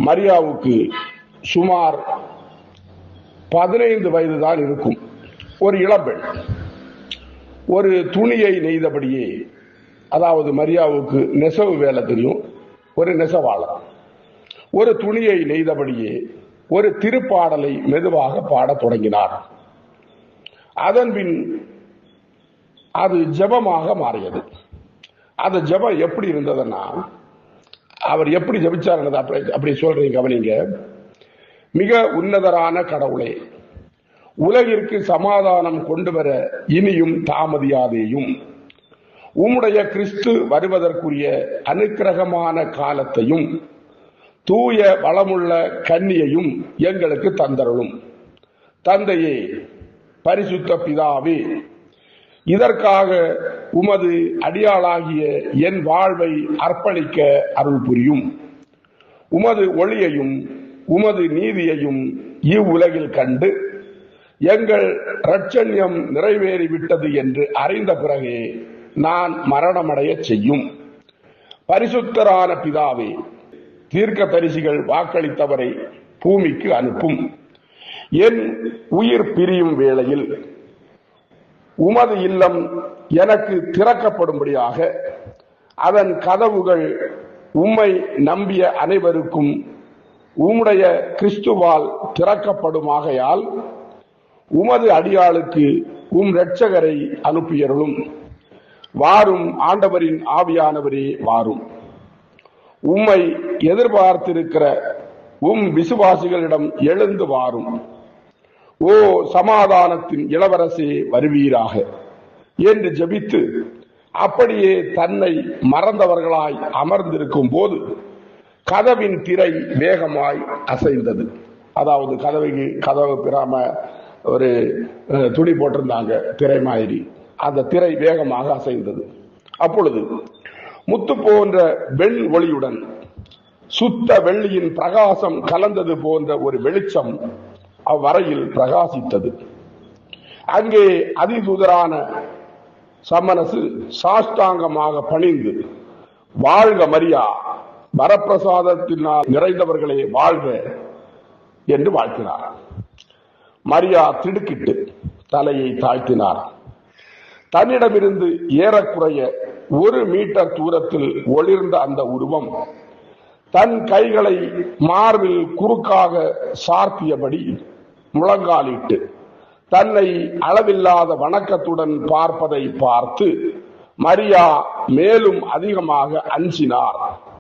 மரியாவுக்கு சுமார் 15 வயது தான் இருக்கும். ஒரு இளம்பெண். ஒரு துணியை நெய்தபடியே, அதாவது மரியாவுக்கு நெசவு வேலை தெரியும், ஒரு நெசவாளர். ஒரு துணியை நெய்தபடியே ஒரு திருப்பாடலை மெதுவாக பாடத் தொடங்கினார். அதன்பின் அது ஜெபமாக மாறியது. அந்த ஜெபம் எப்படி இருந்ததுன்னா, அவர் எப்படி ஜெபிச்சார் அப்படி சொல்றீங்க கவனிங்க. மிக உன்னதரான கடவுளே, உலகிற்கு சமாதானம் கொண்டு வர இனியும் தாமதியாதேயும், உம்முடைய கிறிஸ்து வருவதற்குரிய அனுக்கிரகமான காலத்தையும் தூய வளமுள்ள கன்னியையும் எங்களுக்கு தந்தருளும். தந்தையே, பரிசுத்த பிதாவே, இதற்காக உமது அடியாளாகிய என் வாழ்வை அர்ப்பணிக்க அருள் புரியும். உமது ஒளியையும் உமது நீதியையும் இவ்வுலகில் கண்டு எங்கள் இரட்சண்யம் நிறைவேறிவிட்டது என்று அறிந்த பிறகே நான் மரணமடைய செய்யும். பரிசுத்தரான பிதாவே, தீர்க்கதரிசிகள் வாக்களித்தவரை பூமிக்கு அனுப்பும். என் உயிர் பிரியும் வேளையில் உமது இல்லம் எனக்கு திறக்கப்படும்படியாக அதன் கதவுகள் உம்மை நம்பிய அனைவருக்கும் உம்முடைய கிறிஸ்துவால் திறக்கப்படுமாகையால் உமது அடியாளுக்கு உம் இரட்சகரை அனுப்பியருளும். வாரும் ஆண்டவரின் ஆவியானவரே வாரும். உம்மை எதிர்பார்த்திருக்கிற உம் விசுவாசிகளிடம் எழுந்து வாரும். ஓ சமாதானத்தின் இளவரசே வருவீராக என்று ஜெபித்து அப்படியே தன்னை மறந்தவர்களாய் அமர்ந்திருக்கும் போது கதவின் திரை வேகமாய் அசைந்தது. அதாவது கதவு பிராம ஒரு துணி போட்டிருந்தாங்க, திரை மாதிரி. அந்த திரை வேகமாக அசைந்தது. அப்பொழுது முத்து போன்ற வெண் ஒளியுடன் சுத்த வெள்ளியின் பிரகாசம் கலந்தது போன்ற ஒரு வெளிச்சம் அவ்வரையில் பிரகாசித்தது. அங்கே அதிதூதரான சமனசு சாஷ்டாங்கமாக பணிந்து, வாழ்க மரியா, வரப்பிரசாதத்தினால் நிறைந்தவர்களே வாழ்க என்று வாழ்த்தினார். மரியா திடுக்கிட்டு தலையை தாழ்த்தினார். தன்னிடமிருந்து ஏறக்குறைய 1 மீட்டர் தூரத்தில் ஒளிர்ந்த அந்த உருவம் தன் கைகளை மார்பில் குறுக்காக சார்த்தியபடி முழங்காலிட்டு தன்னை அளவில்லாத வணக்கத்துடன் பார்ப்பதை பார்த்து மரியா மேலும் அதிகமாக அஞ்சினார்.